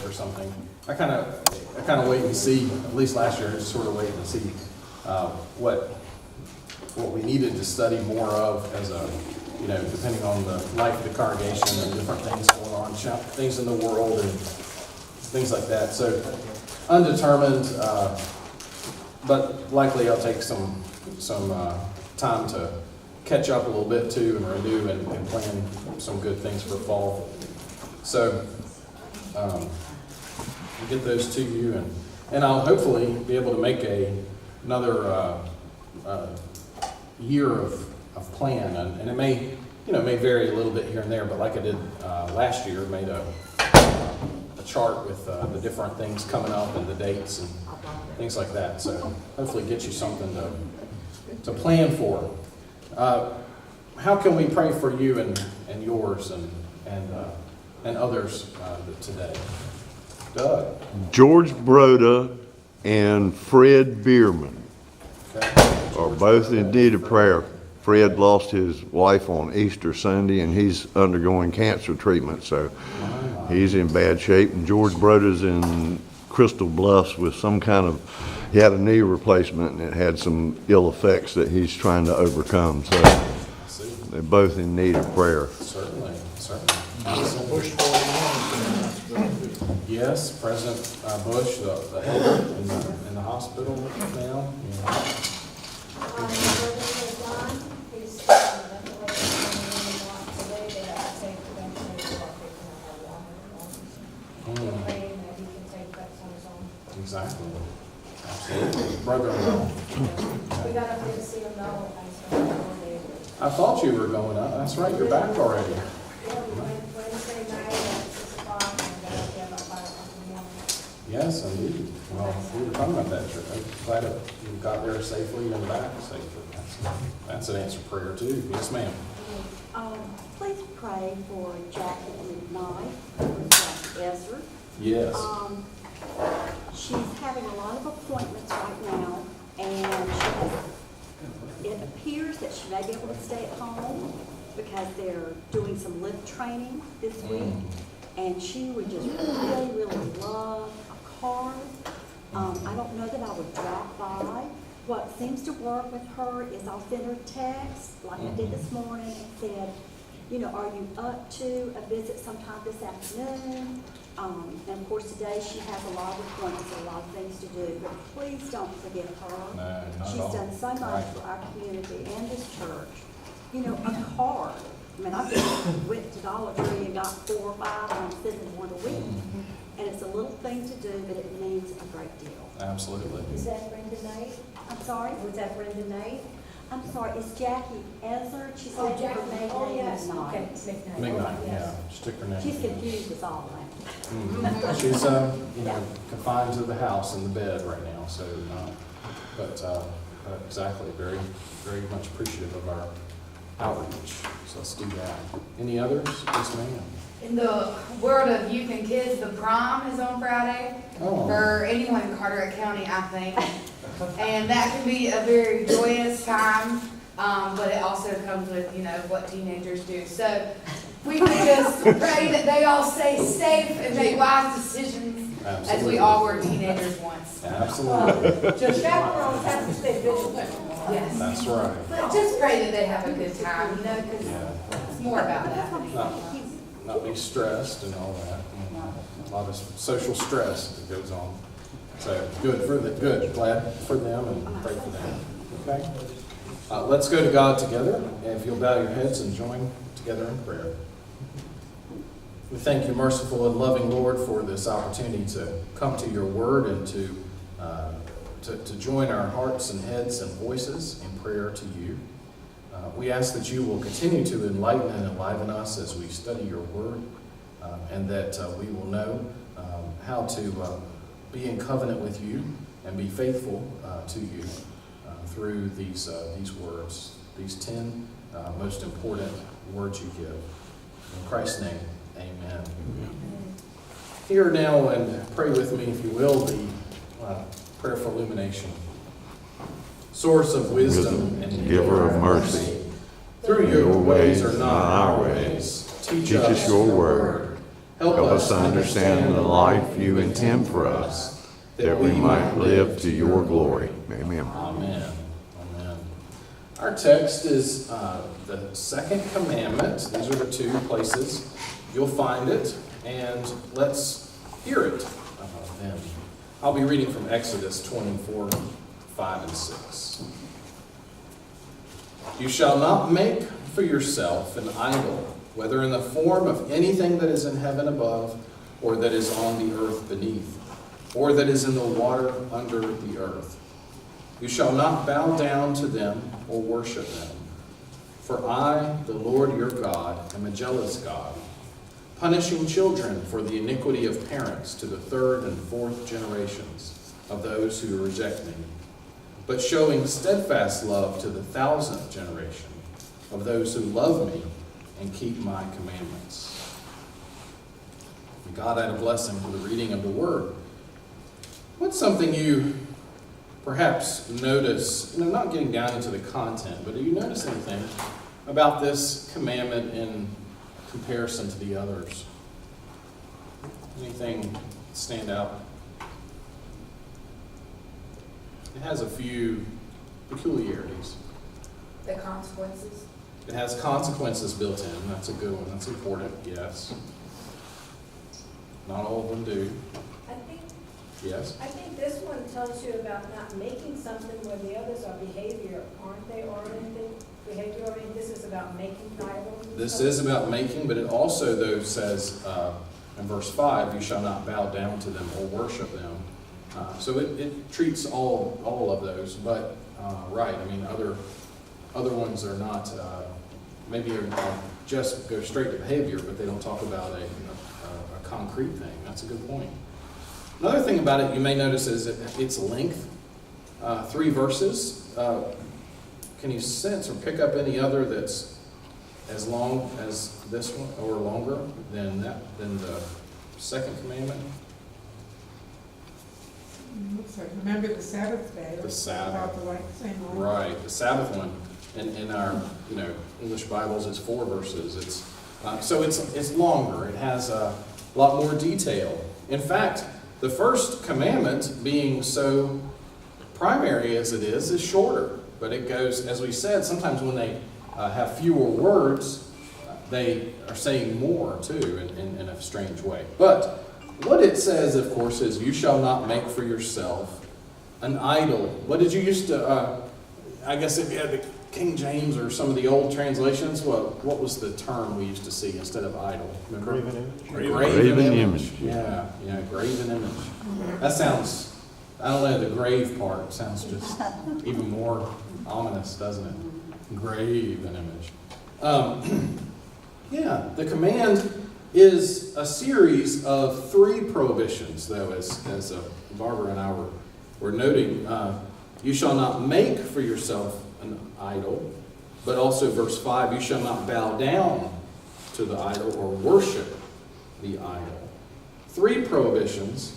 or something. I kind of wait and see. At least last year, I was sort of waiting to see what we needed to study more of as a, depending on the life of the congregation and different things going on, things in the world and things like that. So undetermined, but likely I'll take some time to catch up a little bit too and renew and plan some good things for fall. So I'll get those to you, and I'll hopefully be able to make another year of plan, and it may vary a little bit here and there, but like I did last year, made a chart with the different things coming up and the dates and things like that. So hopefully get you something to plan for. How can we pray for you and yours and others today? Doug. George Broda and Fred Bierman are both in need of prayer. Fred lost his wife on Easter Sunday, and he's undergoing cancer treatment, so he's in bad shape. And George Broda's in Crystal Bluffs with he had a knee replacement, and it had some ill effects that he's trying to overcome. So they're both in need of prayer. Certainly. Yes, President Bush, the elder in the hospital now. Exactly. Absolutely. Brother-in-law. We got up there to see him now. I thought you were going up. That's right, you're back already. Wednesday night at 6 o'clock, and I got up there about 5 o'clock in the morning. Yes, indeed. Well, we were talking about that trip. I'm glad that you got there safely and back safely. That's an answered prayer too. Yes, ma'am. Please pray for Jackie McKnight, Jackie Ezra. Yes. She's having a lot of appointments right now, and it appears that she may be able to stay at home because they're doing some lift training this week, and she would just really, really love a car. I don't know that I would drop by. What seems to work with her is I'll send her a text, like I did this morning, and said, are you up to a visit sometime this afternoon? And of course today she has a lot of appointments and a lot of things to do, but please don't forget her. No, not She's at all. done so much for our community and this church. A card. I mean, I just went to Dollar Tree and got 4 or 5, and I'm sending one a week. And it's a little thing to do, but it means a great deal. Absolutely. Is that Brenda Knight? I'm sorry? Was that Brenda Knight? I'm sorry, it's Jackie Ezra. She Oh, said her maiden Oh, name yes, is not. okay, McKnight. Midnight, Oh, yeah. yes. She took her name. She's confused as all that. She's, confined to the house in the bed right now, so, but exactly, very, very much appreciative of our outreach. So let's do that. Any others? Yes, ma'am. In the world of youth and kids, the prom is on Friday Oh. for anyone in Carteret County, I think. And that can be a very joyous time, but it also comes with, what teenagers do. So we would just pray that they all stay safe and make wise decisions as we all were teenagers once. Absolutely. Just chaperones have to stay vigilant. Yes. That's right. But just pray that they have a good time, because Yeah. it's more about that. Not be stressed and all that. A lot of social stress that goes on. So good. Glad for them and pray for them. Okay. Let's go to God together. And if you'll bow your heads and join together in prayer. We thank you, merciful and loving Lord, for this opportunity to come to your word and to join our hearts and heads and voices in prayer to you. We ask that you will continue to enlighten and enliven us as we study your word, and that we will know how to be in covenant with you and be faithful to you through these words, these 10 most important words you give. In Christ's name, amen. Hear now and pray with me, if you will, the prayer for illumination. Source of wisdom and giver of mercy, through your ways are not our ways. Teach us your word, Help us understand the life you intend for us, that we might live to your glory. Amen. Amen. Amen. Our text is the second commandment. These are the two places you'll find it, and let's hear it then. I'll be reading from Exodus 24, 5 and 6. You shall not make for yourself an idol, whether in the form of anything that is in heaven above, or that is on the earth beneath, or that is in the water under the earth. You shall not bow down to them or worship them. For I, the Lord your God, am a jealous God, punishing children for the iniquity of parents to the third and fourth generations of those who reject me, but showing steadfast love to the 1,000th generation of those who love me and keep my commandments. May God add a blessing to the reading of the Word. What's something you perhaps notice, not getting down into the content, but do you notice anything about this commandment in comparison to the others? Anything stand out? It has a few peculiarities. The consequences. It has consequences built in. That's a good one. That's important, yes. Not all of them do. Yes. I think this one tells you about not making something where the others are behavior, aren't they oriented? Behavior oriented. This is about making idols. This is about making, but it also, though, says in verse 5, you shall not bow down to them or worship them. So it treats all of those, but right, I mean, other ones are not, maybe are just go straight to behavior, but they don't talk about a concrete thing. That's a good point. Another thing about it you may notice is its length. 3 verses. Can you sense or pick up any other that's as long as this one or longer than the second commandment? Looks like, remember the Sabbath day. The Sabbath. About the same one. Right, the Sabbath one. In our English Bibles, it's 4 verses. It's longer. It has a lot more detail. In fact, the first commandment, being so primary as it is shorter. But it goes, as we said, sometimes when they have fewer words, they are saying more too in a strange way. But what it says, of course, is you shall not make for yourself an idol. What did you used to, I guess if you had the King James or some of the old translations, what was the term we used to see instead of idol? Remember? Graven image. Graven image. Yeah, graven image. That sounds, I don't know, the grave part sounds just even more ominous, doesn't it? Graven image. The command is a series of 3 prohibitions, though, as Barbara and I were noting. You shall not make for yourself an idol, but also verse 5, you shall not bow down to the idol or worship the idol. 3 prohibitions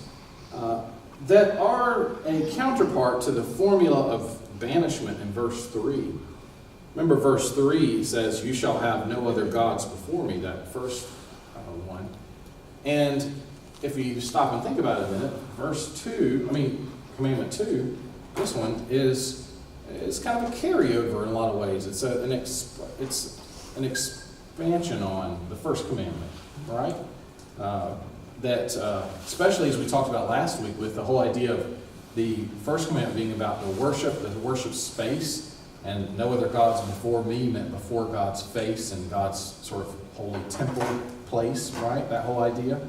that are a counterpart to the formula of banishment in verse 3. Remember verse 3 says, you shall have no other gods before me, that first one. And if you stop and think about it a minute, commandment 2, this one is kind of a carryover in a lot of ways. It's an expansion on the first commandment, right? That especially as we talked about last week with the whole idea of the first commandment being about the worship space, and no other gods before me meant before God's face and God's sort of holy temple place, right? That whole idea.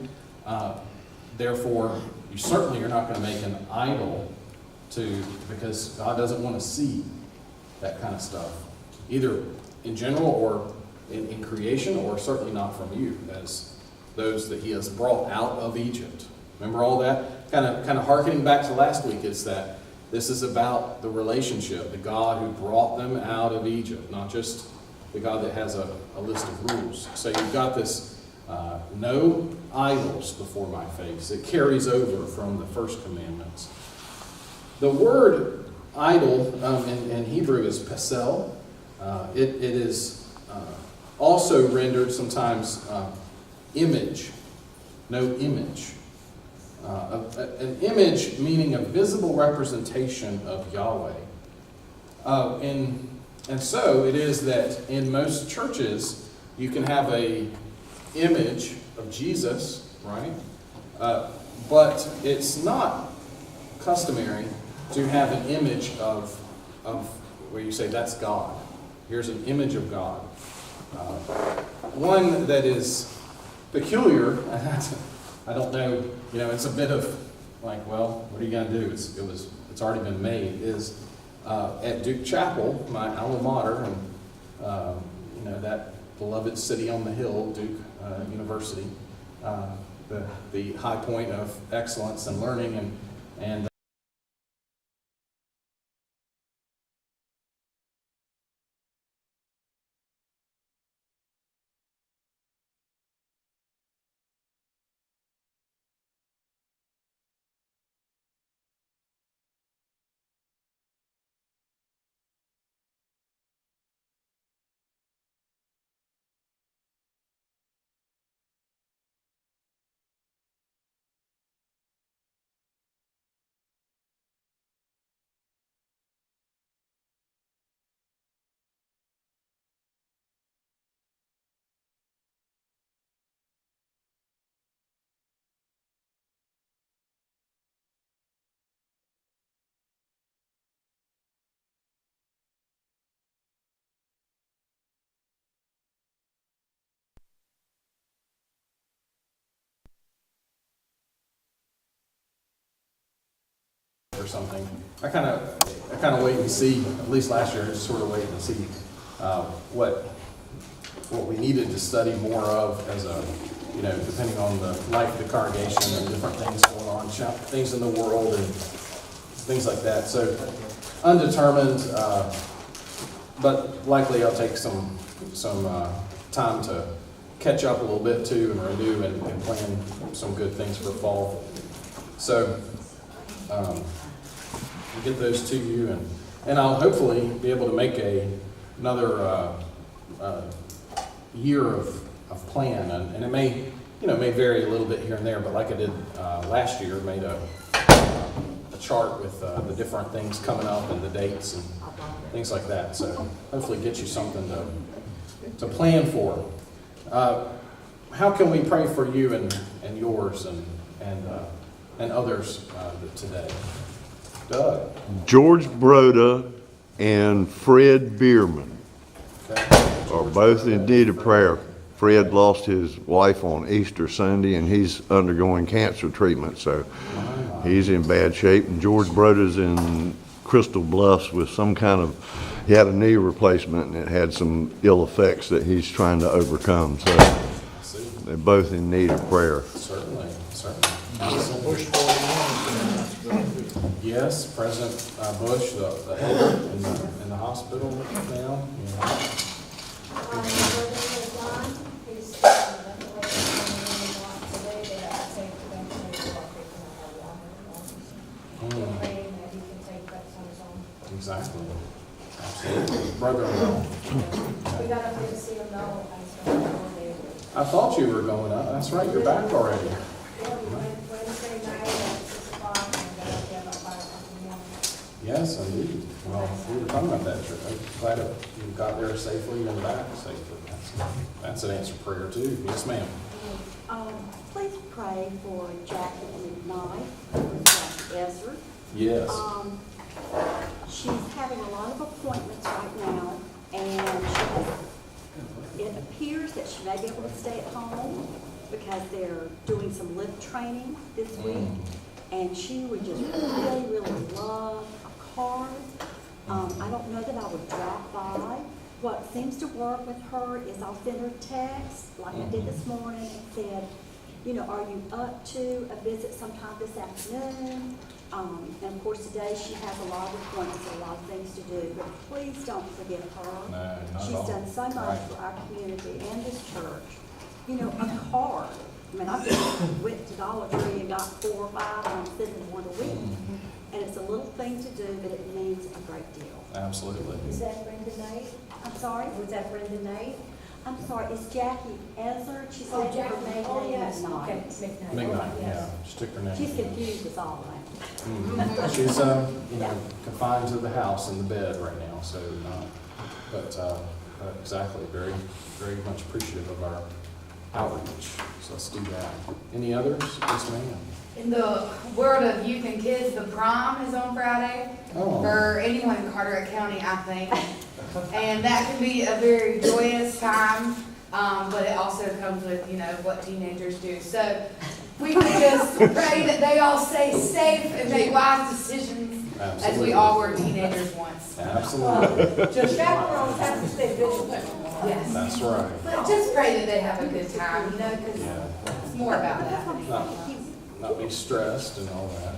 Therefore, you certainly are not going to make an idol because God doesn't want to see that kind of stuff, either in general or in creation, or certainly not from you as those that he has brought out of Egypt. Remember all that? Kind of hearkening back to last week, is that this is about the relationship, the God who brought them out of Egypt, not just the God that has a list of rules. So you've got this no idols before my face. It carries over from the first commandments. The word idol in Hebrew is pesel. It is also rendered sometimes image. no image. An image meaning a visible representation of Yahweh. And so it is that in most churches you can have a image of Jesus, right? But it's not customary to have an image of where you say that's God. Here's an image of God. One that is peculiar. I don't know. It's a bit of like, well, what are you going to do? It's already been made. Is at Duke Chapel, my alma mater, and that beloved city on the hill, Duke University, the high point of excellence and learning, and or something. I kind of wait and see. At least last year, I just sort of wait and see what we needed to study more of as a, depending on the life of the congregation and different things going on, things in the world and things like that. So undetermined, but likely I'll take some time to catch up a little bit too and renew and plan some good things for fall. So we'll get those to you, and I'll hopefully be able to make another year of plan, and it may vary a little bit here and there, but like I did last year, made a chart with the different things coming up and the dates and things like that. So hopefully get you something to plan for. How can we pray for you and yours and others today? Doug. George Broda and Fred Bierman Okay. are both in need of prayer. Fred lost his wife on Easter Sunday, and he's undergoing cancer treatment, so he's in bad shape. And George Broda's in Crystal Bluffs with he had a knee replacement, and it had some ill effects that he's trying to overcome. So they're both in need of prayer. Certainly. Yes, President Bush, the elder in the hospital now. Exactly. Absolutely. Brother-in-law. We got up there to see him now. I thought you were going up. That's right, you're back already. Yeah, we went Wednesday night at 6 o'clock and got up there about 5 o'clock in the morning. Yes, indeed. Well, we were talking about that. I'm glad that you got there safely and back safely. That's an answered prayer too. Yes, ma'am. Please pray for Jackie McKnight, Jackie Esser. Yes. She's having a lot of appointments right now, and it appears that she may be able to stay at home because they're doing some lift training this week, and she would just really, really love a card. I don't know that I would drop by. What seems to work with her is I'll send her a text, like I did this morning, and said, are you up to a visit sometime this afternoon? And of course today she has a lot of appointments and a lot of things to do, but please don't forget her. No, not at She's all. done so much Right. for our community and this church. A card. I mean, I just went to Dollar Tree and got 4 or 5, and I'm sending one a week. And it's a little thing to do, but it means a great deal. Absolutely. Was that Brenda Knight? I'm sorry? Was that Brenda Knight? I'm sorry, it's Jackie Ezzard. She Oh, said her maiden oh, name yes, is not. okay, McKnight. Midnight, yeah, Yes. she took her name. She's confused as all that. She's, confined to the house in the bed right now, so, exactly, very, very much appreciative of our outreach. So let's do that. Any others? Yes, ma'am. In the world of youth and kids, the prom is on Friday Oh, for anyone in Carteret County, I think. And that can be a very joyous time, but it also comes with, what teenagers do. So we would just pray that they all stay safe and make wise decisions as we absolutely. all were teenagers once. Absolutely, Just chaperones have to stay vigilant. Yes. that's right. But just pray that they have a good time, because Yeah, it's more about that. not be stressed and all that.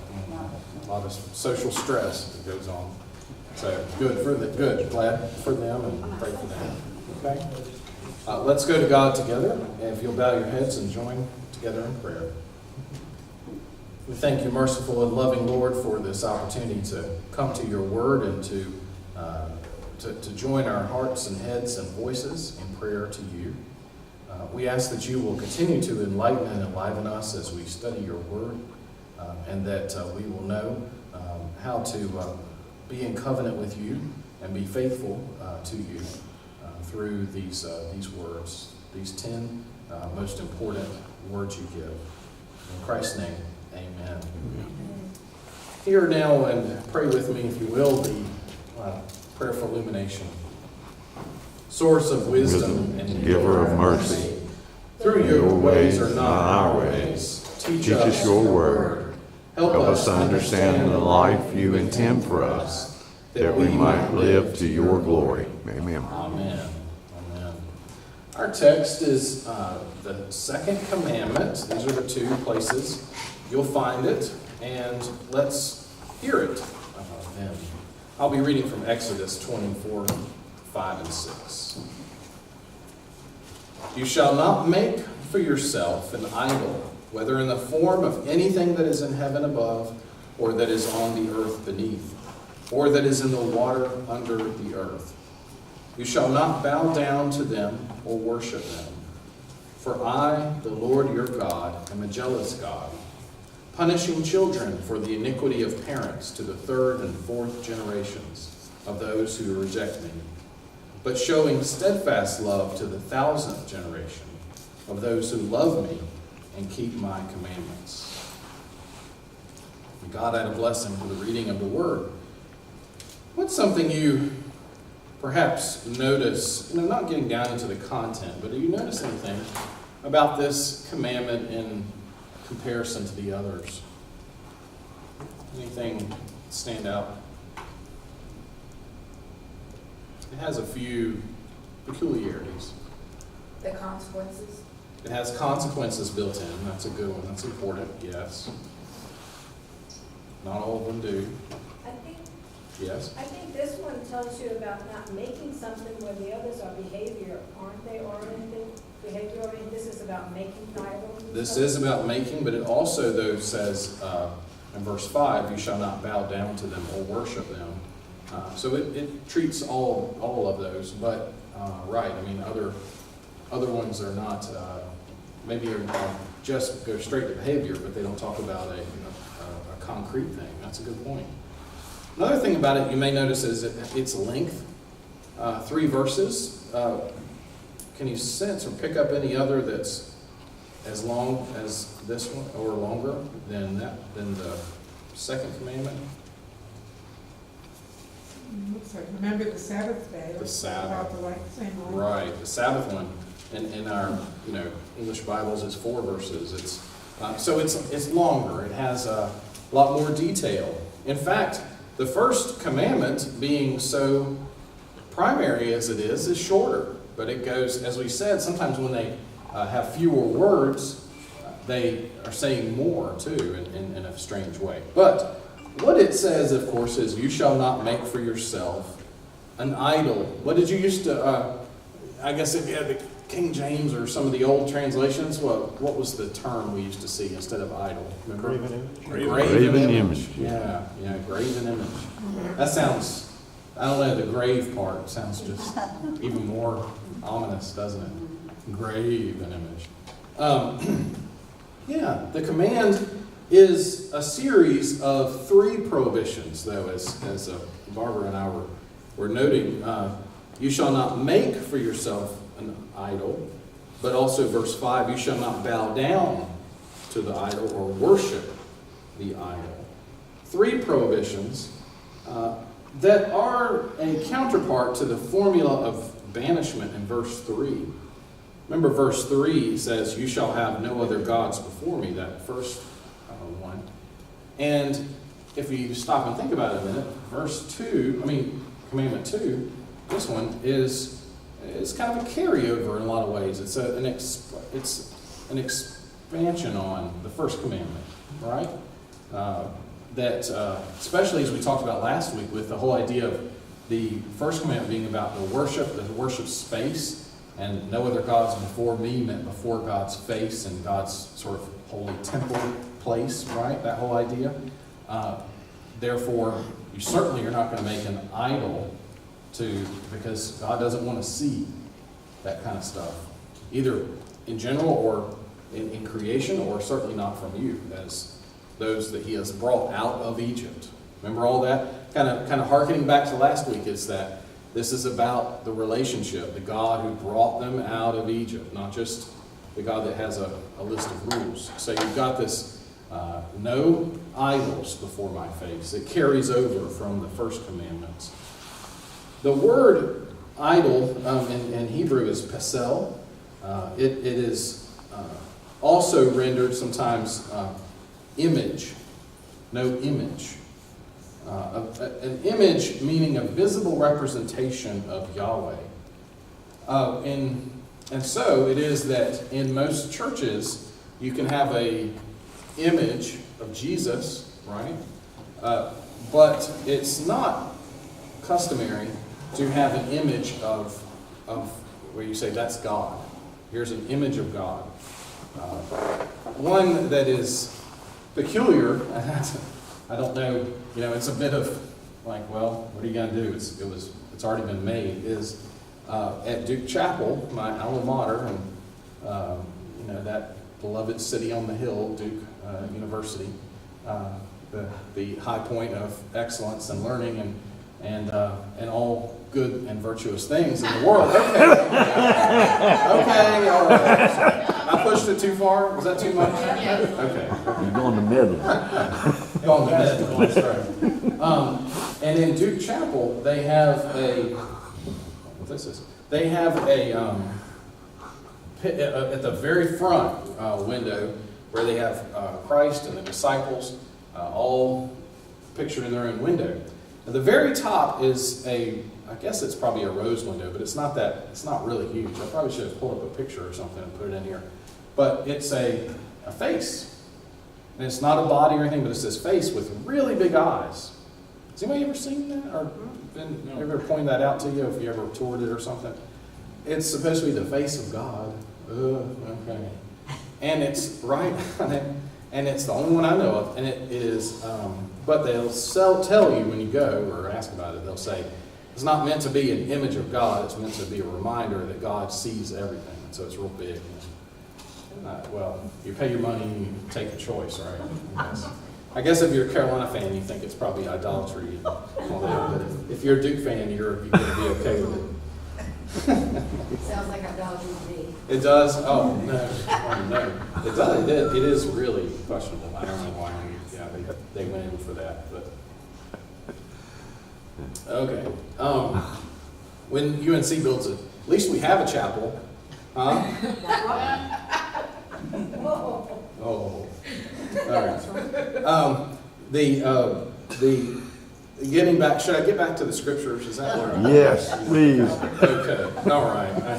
A lot of social stress that goes on. So good, glad for them and pray for them. Okay? Let's go to God together, and if you'll bow your heads and join together in prayer. We thank you, merciful and loving Lord, for this opportunity to come to your word and to join our hearts and heads and voices in prayer to you. We ask that you will continue to enlighten and enliven us as we study your word, and that we will know how to be in covenant with you and be faithful to you through these words, these 10 most important words you give. In Christ's name, amen. Hear now and pray with me, if you will, the prayer for illumination. Source of wisdom and Giver of mercy, through your ways are not our ways. Teach us your word. Help us to understand the life you intend for us, that we might live to your glory. Amen. Amen. Amen. Our text is the second commandment. These are the two places you'll find it, and let's hear it then. I'll be reading from Exodus 24, 5 and 6. You shall not make for yourself an idol, whether in the form of anything that is in heaven above, or that is on the earth beneath, or that is in the water under the earth. You shall not bow down to them or worship them. For I, the Lord your God, am a jealous God, punishing children for the iniquity of parents to the 3rd and 4th generations of those who reject me, but showing steadfast love to the 1,000th generation of those who love me and keep my commandments. May God add a blessing to the reading of the word. What's something you perhaps notice, not getting down into the content, but do you notice anything about this commandment in comparison to the others? Anything stand out? It has a few peculiarities. The consequences. It has consequences built in. That's a good one. That's important, yes. Not all of them do. Yes. I think this one tells you about not making something where the others are behavior, aren't they oriented, behavior oriented? This is about making idols. This is about making, but it also, though, says in verse 5, you shall not bow down to them or worship them. So it treats all of those, but right, other ones are not, maybe are just go straight to behavior, but they don't talk about a concrete thing. That's a good point. Another thing about it you may notice is its length, 3 verses. Can you sense or pick up any other that's as long as this one or longer than the second commandment? Looks like, remember the Sabbath day. The Sabbath. About the same one. Right, the Sabbath one in our English Bibles is 4 verses. It's longer. It has a lot more detail. In fact, the first commandment, being so primary as it is shorter. But it goes, as we said, sometimes when they have fewer words, they are saying more too in a strange way. But what it says, of course, is you shall not make for yourself an idol. What did you used to, I guess if you had the King James or some of the old translations, what was the term we used to see instead of idol? Remember? Graven image. Yeah, graven image. That sounds I don't know, the grave part sounds just even more ominous, doesn't it? Grave an image. Yeah, the command is a series of 3 prohibitions, though, as Barbara and I were noting. You shall not make for yourself an idol, but also verse 5, you shall not bow down to the idol or worship the idol. 3 prohibitions that are a counterpart to the formula of banishment in verse 3. Remember, verse 3 says, you shall have no other gods before me, that first one. And if you stop and think about it a minute, Commandment 2, this one is kind of a carryover in a lot of ways. It's an expansion on the first commandment, right? That especially as we talked about last week with the whole idea of the first commandment being about the worship space, and no other gods before me meant before God's face and God's sort of holy temple place, right? That whole idea. Therefore, you certainly are not going to make an idol because God doesn't want to see that kind of stuff, either in general or in creation, or certainly not from you as those that he has brought out of Egypt. Remember all that? Kind of hearkening back to last week is that this is about the relationship, the God who brought them out of Egypt, not just the God that has a list of rules. So you've got this no idols before my face. It carries over from the first commandments. The word idol in Hebrew is pesel. It is also rendered sometimes image, no image. An image meaning a visible representation of Yahweh. And so it is that in most churches you can have a image of Jesus, right? But it's not customary to have an image of where you say that's God. Here's an image of God. One that is peculiar, I don't know, it's a bit of like, well, what are you going to do? It's already been made, is at Duke Chapel, my alma mater, and that beloved city on the hill, Duke University, the high point of excellence and learning and all good and virtuous things in the world. Okay, all right. I pushed it too far? Was that too much? Okay. You're going to middle. Going to middle, that's right. And in Duke Chapel, they have at the very front window where they have Christ and the disciples all pictured in their own window. At the very top is I guess it's probably a rose window, but it's not really huge. I probably should have pulled up a picture or something and put it in here. But it's a face. And it's not a body or anything, but it's this face with really big eyes. Has anybody ever seen that? Or ever pointed that out to you if you ever toured it or something? It's supposed to be the face of God. Okay. And it's right on it. And it's the only one I know of. And it is, but they'll tell you when you go or ask about it, they'll say, it's not meant to be an image of God. It's meant to be a reminder that God sees everything. And so it's real big. Well, you pay your money and you take a choice, right? I guess if you're a Carolina fan, you think it's probably idolatry and all that. But if you're a Duke fan, you're going to be okay with it. Sounds like idolatry to me. It does? Oh, no. Oh, no. It does. It is really questionable. I don't know why. Yeah, they went in for that. But okay. When UNC builds it, at least we have a chapel. Huh? Oh. All right. The getting back. Should I get back to the scriptures? Is that where? Yes, please. Okay. All right. I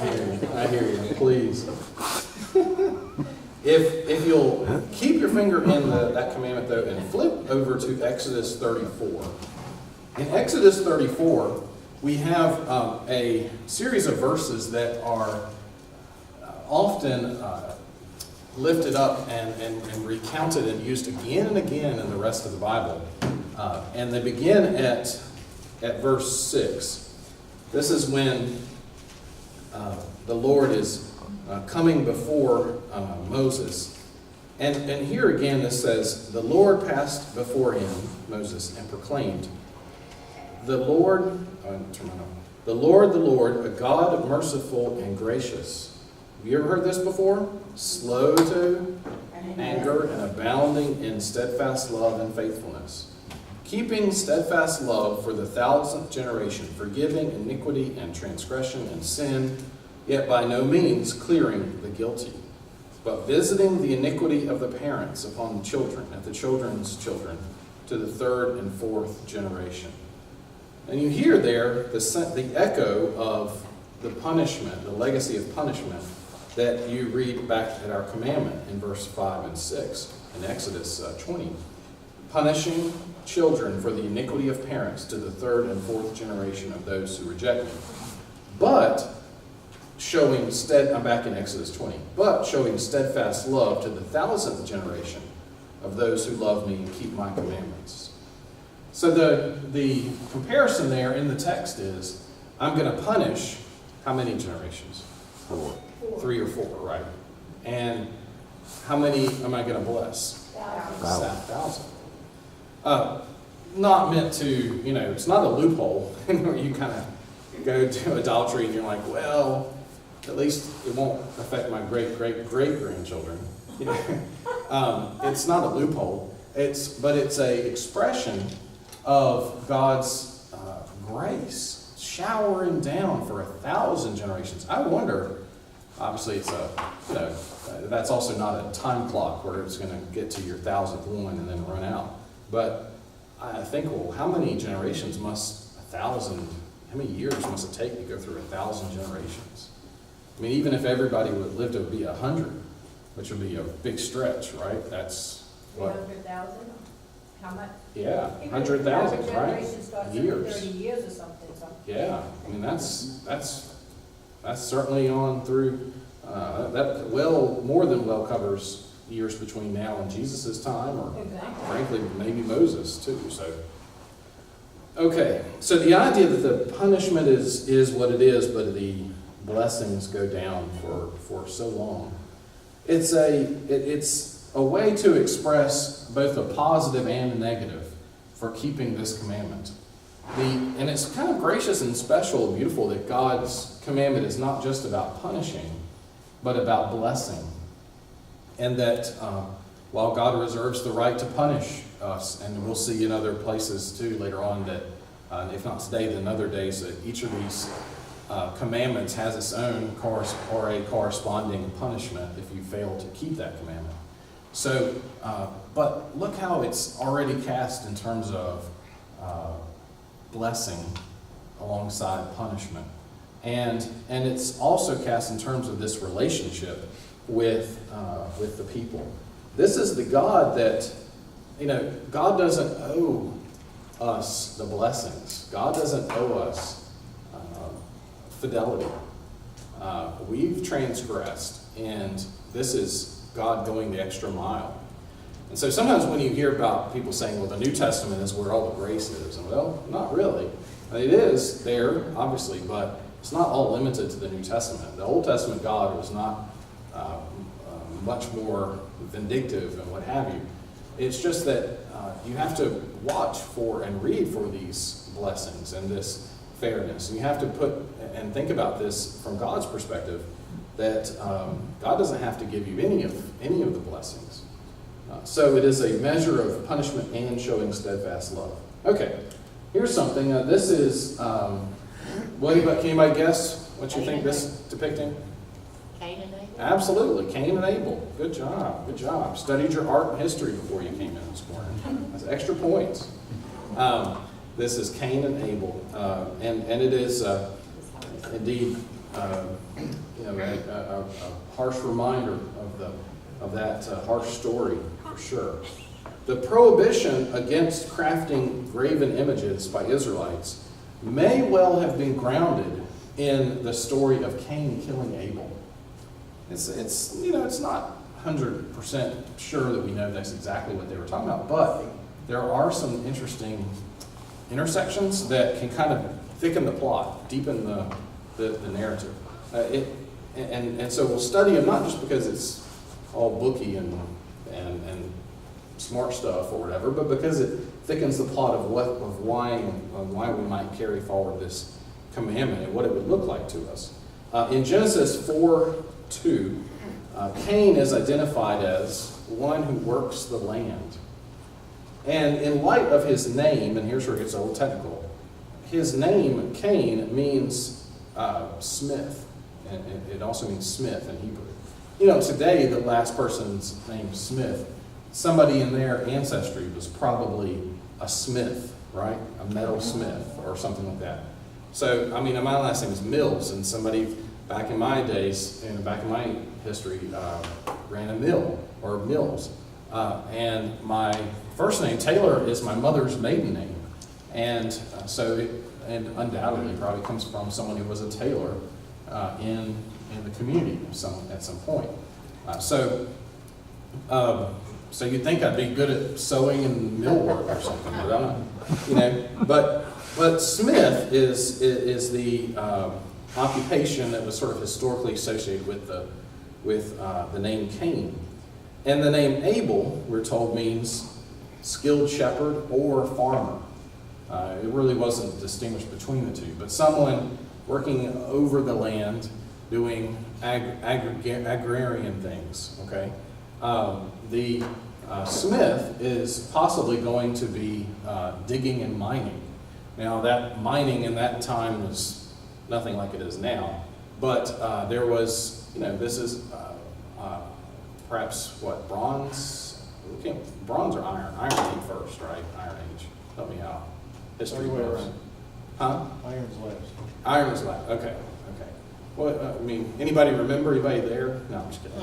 hear you. Please. If you'll keep your finger in that commandment though, and flip over to Exodus 34. In Exodus 34, we have a series of verses that are often lifted up and recounted and used again and again in the rest of the Bible. And they begin at at verse 6. This is when the Lord is coming before Moses. And here again it says, the Lord passed before him, Moses, and proclaimed, the Lord, the Lord, a God merciful and gracious. Have you ever heard this before? Slow to anger and abounding in steadfast love and faithfulness. Keeping steadfast love for the 1,000th generation, forgiving iniquity and transgression and sin, yet by no means clearing the guilty, but visiting the iniquity of the parents upon the children, and the children's children, to the 3rd and 4th generation. And you hear there the echo of the punishment, the legacy of punishment that you read back at our commandment in verse 5 and 6 in Exodus 20. Punishing children for the iniquity of parents to the 3rd and 4th generation of those who reject me. But showing I'm back in Exodus 20. But showing steadfast love to the 1,000th generation of those who love me and keep my commandments. So the comparison there in the text is, I'm going to punish how many generations? 4. 3 or 4, right? And how many am I going to bless? 1,000. Not meant to, it's not a loophole where you kind of go to adultery and you're like, well, at least it won't affect my great-great-great-grandchildren. It's not a loophole. But it's a expression of God's grace showering down for 1,000 generations. I wonder, obviously it's that's also not a time clock where it's going to get to your 1,000th one and then run out. But I think, well, how many generations how many years must it take to go through 1,000 generations? I mean, even if everybody would live to be 100, which would be a big stretch, right? That's what? 300,000? How much? Yeah, Even if 100,000, the right? generation starts in Years. 30 years or something. Yeah, I mean, that's certainly on through, that more than well covers years between now and Jesus' time, or Exactly. frankly, maybe Moses too, so. Okay, so the idea that the punishment is what it is, but the blessings go down for so long. It's a way to express both a positive and a negative for keeping this commandment. And it's kind of gracious and special and beautiful that God's commandment is not just about punishing, but about blessing. And that while God reserves the right to punish us, and we'll see in other places too later on that, if not today, then other days, that each of these commandments has its own or a corresponding punishment if you fail to keep that commandment. So, but look how it's already cast in terms of blessing alongside punishment. And it's also cast in terms of this relationship with the people. This is the God that, God doesn't owe us the blessings. God doesn't owe us fidelity. We've transgressed, and this is God going the extra mile. And so sometimes when you hear about people saying, well, the New Testament is where all the grace is, and well, not really. It is there, obviously, but it's not all limited to the New Testament. The Old Testament God was not much more vindictive and what have you. It's just that you have to watch for and read for these blessings and this fairness. And you have to put and think about this from God's perspective, that God doesn't have to give you any of the blessings. So it is a measure of punishment and showing steadfast love. Okay, here's something. This is, can anybody guess what you think this depicting? Cain and Abel? Absolutely, Cain and Abel. Good job, good job. Studied your art and history before you came in this morning. That's extra points. This is Cain and Abel, and it is indeed a harsh reminder of that harsh story, for sure. The prohibition against crafting graven images by Israelites may well have been grounded in the story of Cain killing Abel. It's not 100% sure that we know that's exactly what they were talking about, but there are some interesting intersections that can kind of thicken the plot, deepen the narrative. And so we'll study them not just because it's all booky and smart stuff or whatever, but because it thickens the plot of why we might carry forward this commandment and what it would look like to us. In Genesis 4:2, Cain is identified as one who works the land. And in light of his name, and here's where it gets a little technical, his name, Cain, means smith. And it also means smith in Hebrew. You know, today the last person's name Smith, somebody in their ancestry was probably a smith, right? A metal smith or something like that. So, I mean, my last name is Mills, and somebody back in my days, and back in my history, ran a mill or mills. And my first name, Taylor, is my mother's maiden name. And and undoubtedly probably comes from someone who was a tailor in the community at some point. So you'd think I'd be good at sewing and millwork or something, but I'm not, you know. But Smith is the occupation that was sort of historically associated with the name Cain. And the name Abel, we're told, means skilled shepherd or farmer. It really wasn't distinguished between the two, but someone working over the land, doing agrarian things, okay? The smith is possibly going to be digging and mining. Now, that mining in that time was nothing like it is now, but there was, you know, this is perhaps what, bronze? Bronze or iron? Iron came first, right? Iron Age. Help me out. History books. Huh? Iron's last. Iron was last. Okay. Well, I mean, anybody remember? Anybody there? No, I'm just kidding.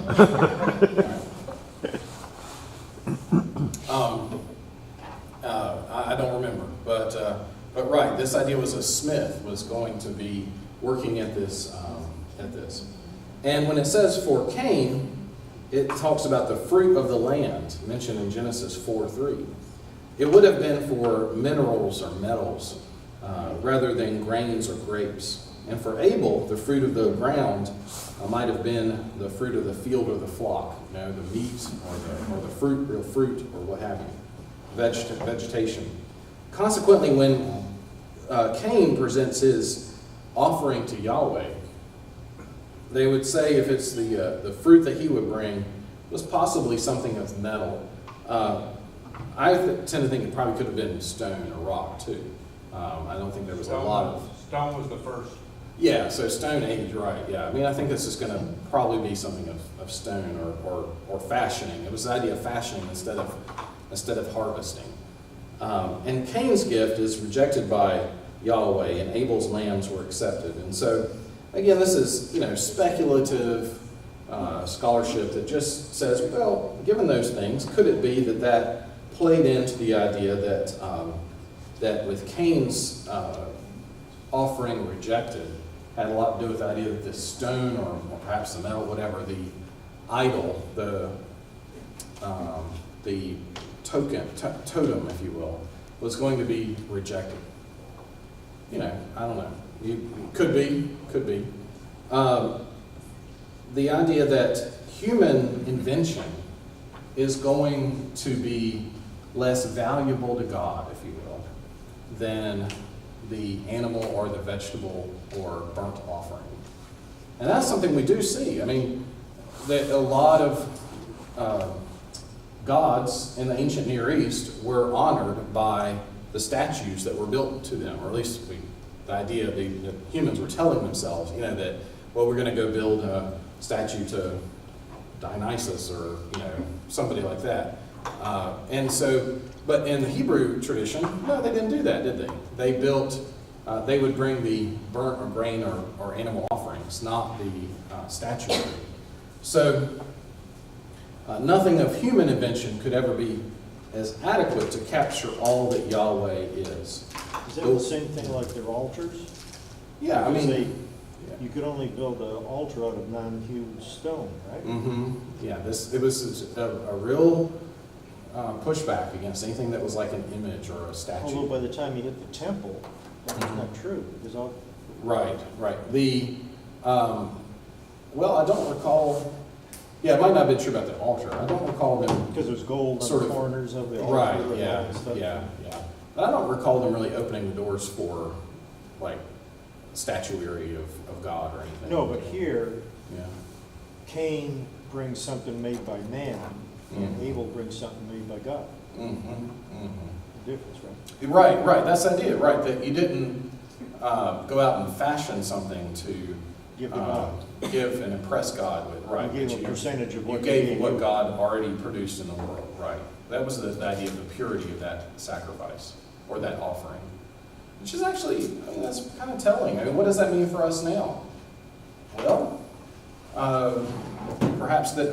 I don't remember, but right, this idea was a smith was going to be working at this. And when it says for Cain, it talks about the fruit of the land mentioned in Genesis 4:3. It would have been for minerals or metals rather than grains or grapes. And for Abel, the fruit of the ground might have been the fruit of the field or the flock, you know, the meat or the fruit, real fruit, or what have you, vegetation. Consequently, when Cain presents his offering to Yahweh, they would say if it's the fruit that he would bring was possibly something of metal. I tend to think it probably could have been stone or rock too. I don't think there was a lot of... Stone was the first. Yeah, so Stone Age, right, yeah. I mean, I think this is going to probably be something of stone or fashioning. It was the idea of fashioning instead of harvesting. And Cain's gift is rejected by Yahweh, and Abel's lambs were accepted. And so, again, this is, you know, speculative scholarship that just says, well, given those things, could it be that played into the idea that with Cain's offering rejected had a lot to do with the idea that the stone or perhaps the metal, whatever, the idol, the totem, if you will, was going to be rejected. You know, I don't know. Could be. The idea that human invention is going to be less valuable to God, if you will, than the animal or the vegetable or burnt offering. And that's something we do see. I mean, a lot of gods in the ancient Near East were honored by the statues that were built to them, or at least the idea that humans were telling themselves, you know, that, well, we're going to go build a statue to Dionysus or, you know, somebody like that. And so, but in the Hebrew tradition, no, they didn't do that, did they? They built, they would bring the burnt or grain or animal offerings, not the statue. So, nothing of human invention could ever be as adequate to capture all that Yahweh is. Is that the same thing like their altars? Yeah, I mean, You could only build an altar out of non-hewn stone, right? mm-hmm. Yeah, it was a real pushback against anything that was like an image or a Although statue. by the time you hit the temple, that's not true, because all, Right, right. Well, I don't recall, yeah, it might not have been true about the altar. I don't recall them, because there's gold on Sort the of- corners of the altar. right, and all yeah, that stuff. yeah. But I don't recall them really opening the doors for, like, statuary of God or anything. No, but here, Yeah, Cain brings something made by man, and Mhm. Abel brings something made by God. The difference, right? Right, that's the idea, right, that you didn't go out and fashion something to Give to God. give and impress God with, right. You that gave a percentage of You what he gave gave what you. God already produced in the world, right. That was the idea of the purity of that sacrifice, or that offering. Which is actually, I mean, that's kind of telling. I mean, what does that mean for us now? Well, perhaps that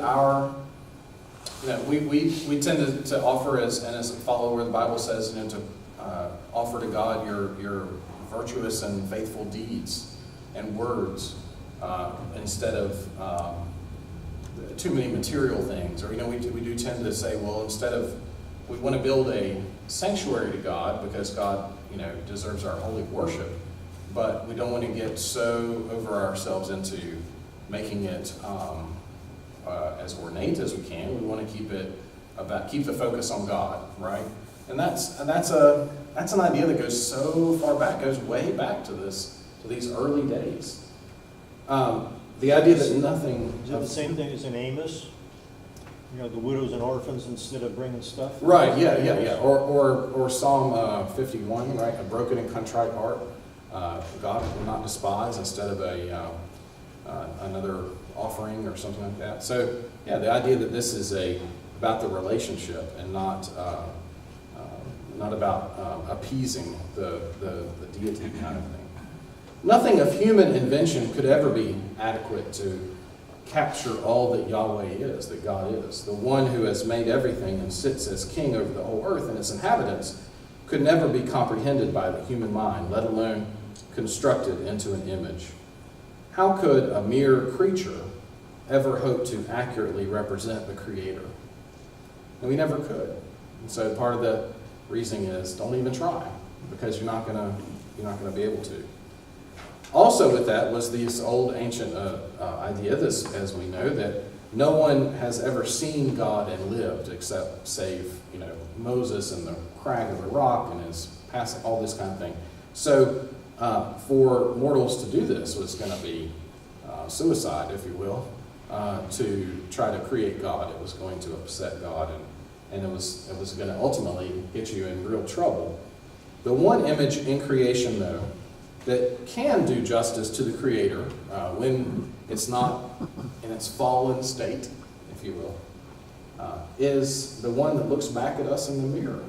we tend to offer as follow where the Bible says, to offer to God your virtuous and faithful deeds and words instead of too many material things. Or, we do tend to say, well, instead of, we want to build a sanctuary to God because God, deserves our holy worship, but we don't want to get so over ourselves into making it as ornate as we can. We want to keep the focus on God, right? And that's an idea that goes so far back, goes way back to these early days. The idea that nothing. Is it the same thing as in Amos? The widows and orphans instead of bringing stuff? Right, yeah. Or Psalm 51, right? A broken and contrite heart, God will not despise, instead of another offering or something like that. So, yeah, the idea that this is about the relationship and not about appeasing the deity kind of thing. Nothing of human invention could ever be adequate to capture all that Yahweh is, that God is. The one who has made everything and sits as king over the whole earth and its inhabitants could never be comprehended by the human mind, let alone constructed into an image. How could a mere creature ever hope to accurately represent the Creator? And we never could. And so part of the reasoning is don't even try, because you're not gonna be able to. Also with that was this old ancient idea, as we know, that no one has ever seen God and lived except save Moses and the crag of the rock and his passing, all this kind of thing. So for mortals to do this was going to be suicide, if you will, to try to create God. It was going to upset God, and it was going to ultimately get you in real trouble. The one image in creation, though, that can do justice to the Creator when it's not in its fallen state, if you will, is the one that looks back at us in the mirror.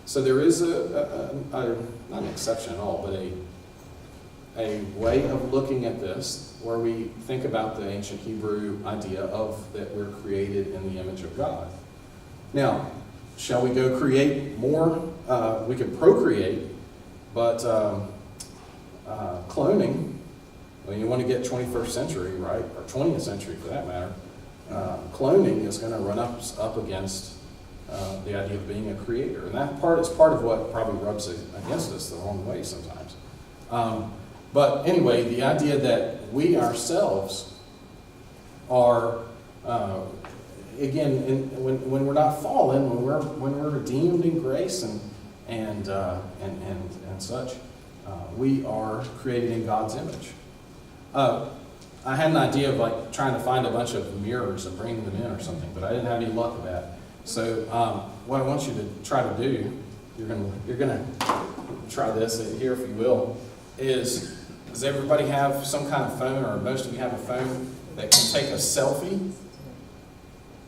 So there is not an exception at all, but a way of looking at this where we think about the ancient Hebrew idea of that we're created in the image of God. Now, shall we go create more? We can procreate, but cloning, when you want to get 21st century, right, or 20th century for that matter, cloning is going to run up against the idea of being a creator. And that part is part of what probably rubs against us the wrong way sometimes. But anyway, the idea that we ourselves are, again, when we're not fallen, when we're redeemed in grace and such, we are created in God's image. I had an idea of like trying to find a bunch of mirrors and bringing them in or something, but I didn't have any luck with that. So what I want you to try to do, you're gonna try this here if you will, is does everybody have some kind of phone, or most of you have a phone that can take a selfie?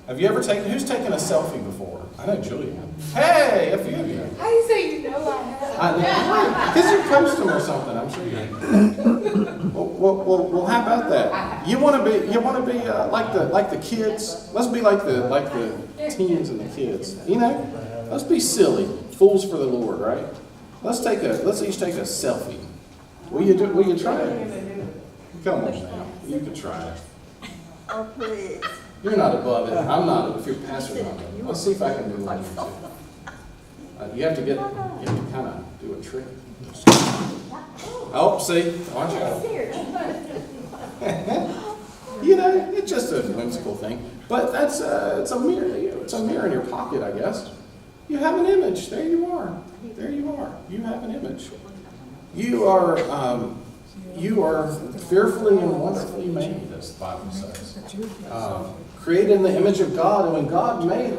Have you ever who's taken a selfie before? I know Julia. Hey, a few of you. How you say you know I have? Because you post them or something, I'm sure you. Well, how about that? You want to be like the kids. Let's be like the teens and the kids. Let's be silly, fools for the Lord, right? Let's each take a selfie. Will you try it? Come on now, you can try it. Oh, please. You're not above it. I'm not. If you're pastor, not. Let's see if I can do one here too. You have to kind of do a trick. Oh, see, watch out. You know, it's just a whimsical thing. But that's it's a mirror. It's a mirror in your pocket, I guess. You have an image. There you are. There you are. You have an image. You are fearfully and wonderfully made, as the Bible says. Created in the image of God, and when God made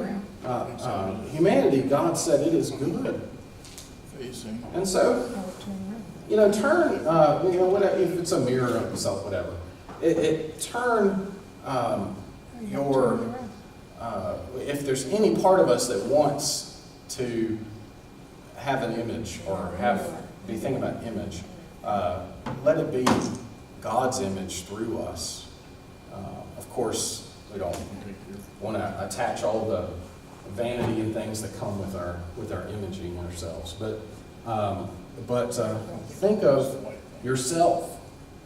humanity, God said it is good. And so, turn, whatever, if it's a mirror of itself, whatever, turn if there's any part of us that wants to have an image or be thinking about image, let it be God's image through us. Of course, we don't want to attach all the vanity and things that come with our imaging ourselves, but think of yourself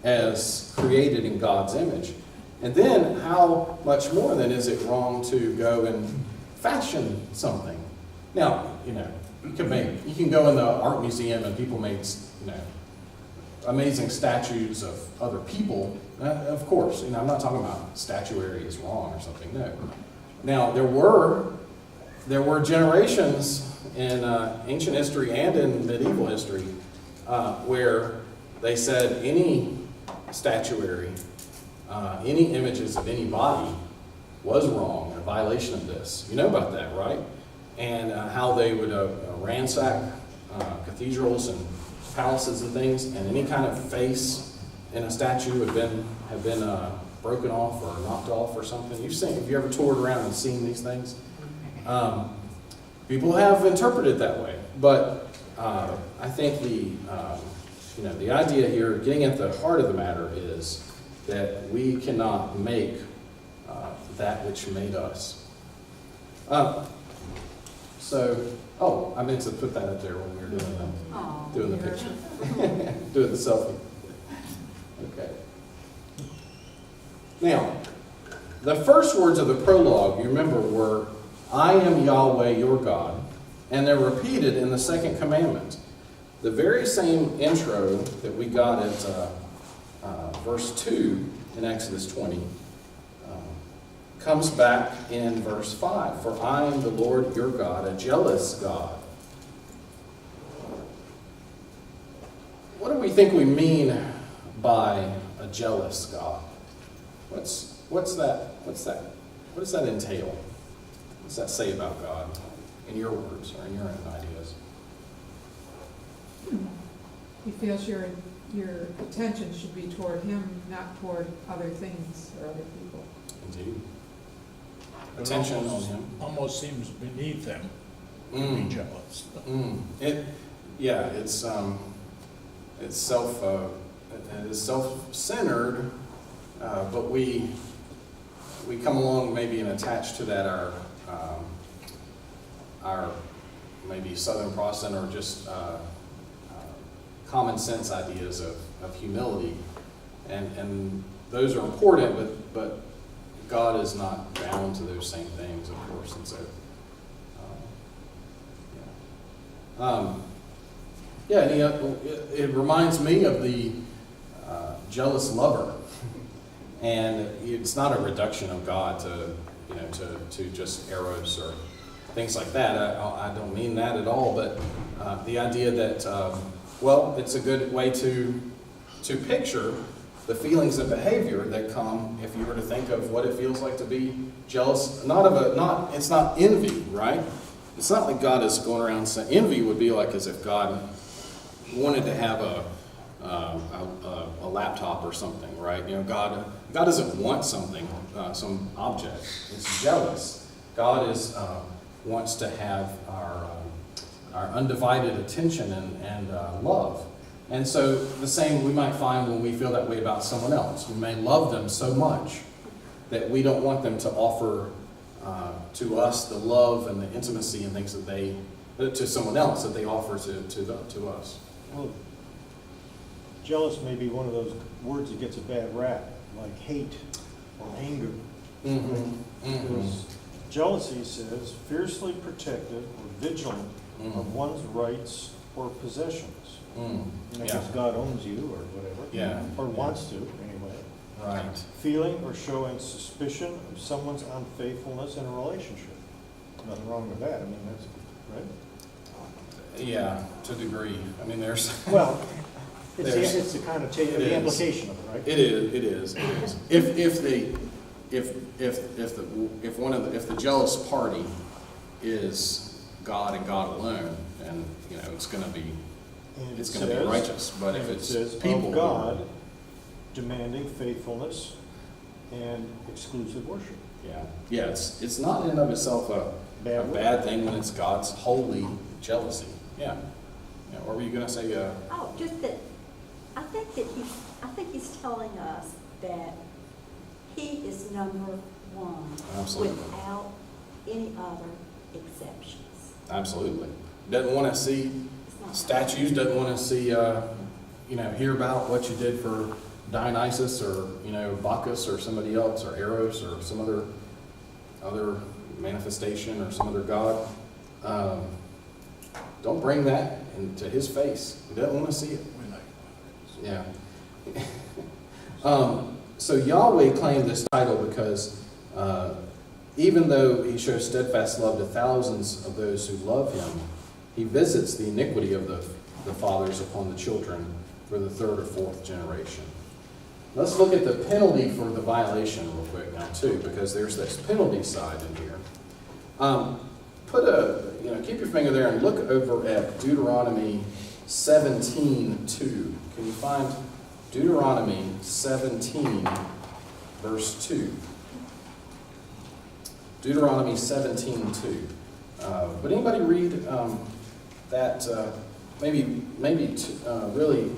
as created in God's image, and then how much more then is it wrong to go and fashion something? Now, you can go in the art museum and people made amazing statues of other people. Of course, I'm not talking about statuary is wrong or something. No. Now there were generations in ancient history and in medieval history where they said any statuary, any images of any body was wrong, a violation of this. You know about that, right? And how they would ransack cathedrals and palaces and things, and any kind of face in a statue have been broken off or knocked off or something. Have you ever toured around and seen these things? People have interpreted it that way, but I think the idea here, getting at the heart of the matter, is that we cannot make that which made us. I meant to put that up there when we were doing the picture, doing the selfie. Okay. Now, the first words of the prologue, you remember, were, "I am Yahweh your God," and they're repeated in the second commandment. The very same intro that we got at verse 2 in Exodus 20 comes back in verse 5. "For I am the Lord your God, a jealous God." What do we think we mean by a jealous God? What's that? What does that entail? What does that say about God in your words or in your own ideas? He feels your attention should be toward him, not toward other things or other people. Indeed. Attention on him. Almost seems beneath him to be jealous. It's self-centered, but we come along maybe and attach to that our maybe Southern Protestant or just common sense ideas of humility, and those are important, but God is not bound to those same things, of course, and so it reminds me of the jealous lover, and it's not a reduction of God to just eros or things like that. I don't mean that at all, but the idea that it's a good way to picture the feelings of behavior that come if you were to think of what it feels like to be jealous. It's not envy, right? It's not like God is going around saying envy would be like as if God wanted to have a laptop or something, right? God doesn't want something, some object. It's jealous. God wants to have our undivided attention and love. And so the same we might find when we feel that way about someone else. We may love them so much that we don't want them to offer to us the love and the intimacy and things to someone else that they offer to us. Well, jealous may be one of those words that gets a bad rap, like hate or anger. Because jealousy says fiercely protective or vigilant of one's rights or possessions. Because God owns you or whatever. Yeah. Or wants to, anyway. Right. Feeling or showing suspicion of someone's unfaithfulness in a relationship. Nothing wrong with that, I mean, that's, right? Yeah, to a degree. I mean, there's. Well, There's- it's the kind of, It the is. implication of it, right? It is. If the jealous party is God and God alone, and, you know, it's gonna be And it's it gonna be says- righteous, but if and it it's says, people. of God demanding faithfulness and exclusive worship. Yeah, it's not in and of itself a bad thing when it's God's holy jealousy. Yeah. Yeah, what were you gonna say? Oh, just that, I think he's telling us that he is number one. Absolutely. Without any other exceptions. Absolutely. Doesn't want to see It's not- statues, doesn't want to see, hear about what you did for Dionysus or, Bacchus or somebody else or Eros or some other manifestation or some other god. Don't bring that into his face. He doesn't want to see it. Yeah. So Yahweh claimed this title because even though he shows steadfast love to thousands of those who love him, he visits the iniquity of the fathers upon the children for the third or fourth generation. Let's look at the penalty for the violation real quick now too, because there's this penalty side in here. Keep your finger there and look over at Deuteronomy 17:2. Can you find Deuteronomy 17, verse 2? Deuteronomy 17:2. Would anybody read that? Really.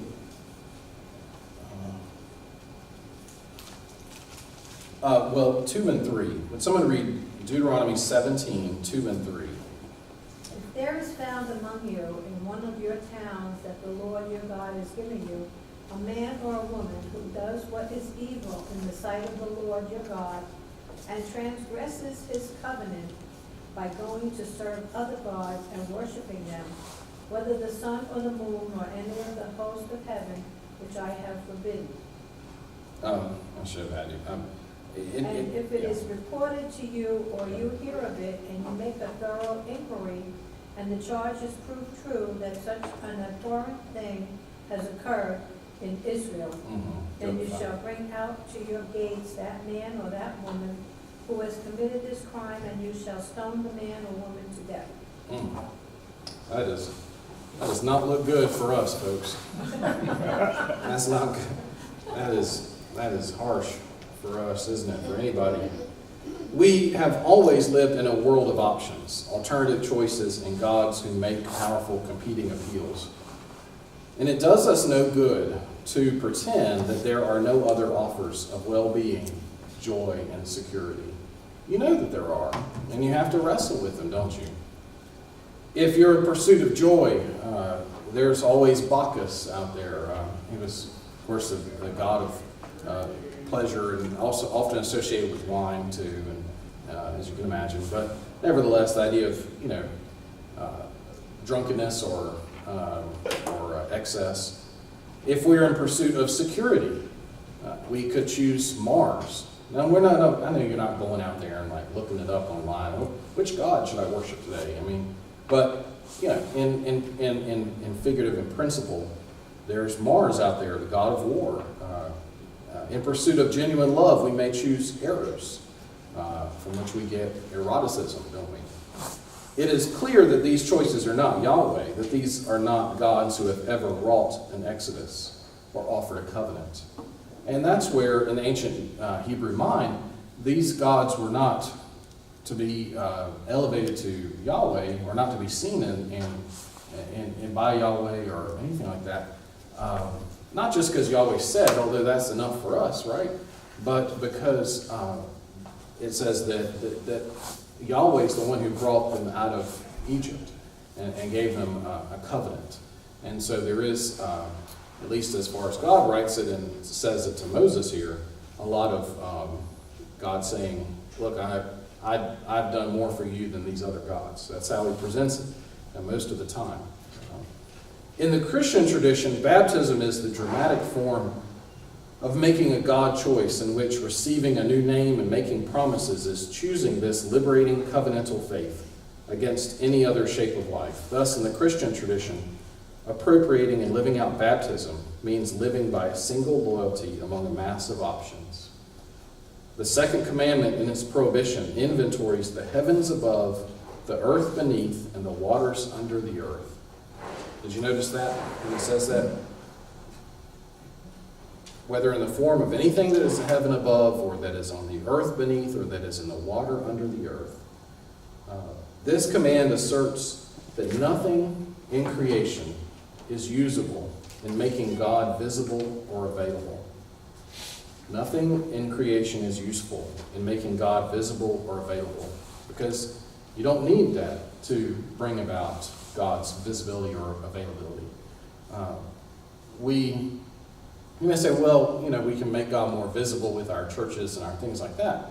Well, 2 and 3. Would someone read Deuteronomy 17, 2 and 3? If there is found among you in one of your towns that the Lord your God is giving you, a man or a woman who does what is evil in the sight of the Lord your God, and transgresses his covenant by going to serve other gods and worshiping them, whether the sun or the moon or any of the host of heaven, which I have forbidden. I should have had you. And if it is reported to you or you hear of it and you make a thorough inquiry and the charge is proved true that such an abhorrent thing has occurred in Israel, then you shall bring out to your gates that man or that woman who has committed this crime, and you shall stone the man or woman to death. That does not look good for us, folks. That's not good. That is harsh for us, isn't it? For anybody. We have always lived in a world of options, alternative choices, and gods who make powerful competing appeals. And it does us no good to pretend that there are no other offers of well-being, joy, and security. You know that there are, and you have to wrestle with them, don't you? If you're in pursuit of joy, there's always Bacchus out there. He was, of course, the god of pleasure, and also often associated with wine too, and as you can imagine. But nevertheless, the idea of drunkenness or excess. If we're in pursuit of security, we could choose Mars. Now I know you're not going out there and looking it up online. Which god should I worship today? But in figurative and principle, there's Mars out there, the god of war. In pursuit of genuine love, we may choose Eros, from which we get eroticism, don't we? It is clear that these choices are not Yahweh, that these are not gods who have ever wrought an exodus or offered a covenant. And that's where, in the ancient Hebrew mind, these gods were not to be elevated to Yahweh, or not to be seen in by Yahweh or anything like that. Not just because Yahweh said, although that's enough for us, right? But because it says that Yahweh is the one who brought them out of Egypt and gave them a covenant. And so there is, at least as far as God writes it and says it to Moses here, a lot of God saying, look, I've done more for you than these other gods. That's how he presents it, and most of the time. In the Christian tradition, baptism is the dramatic form of making a God choice in which receiving a new name and making promises is choosing this liberating covenantal faith against any other shape of life. Thus, in the Christian tradition, appropriating and living out baptism means living by a single loyalty among a mass of options. The second commandment in its prohibition inventories the heavens above, the earth beneath, and the waters under the earth. Did you notice that when it says that? Whether in the form of anything that is in heaven above, or that is on the earth beneath, or that is in the water under the earth. This command asserts that nothing in creation is usable in making God visible or available. Nothing in creation is useful in making God visible or available, because you don't need that to bring about God's visibility or availability. We may say, well, we can make God more visible with our churches and our things like that.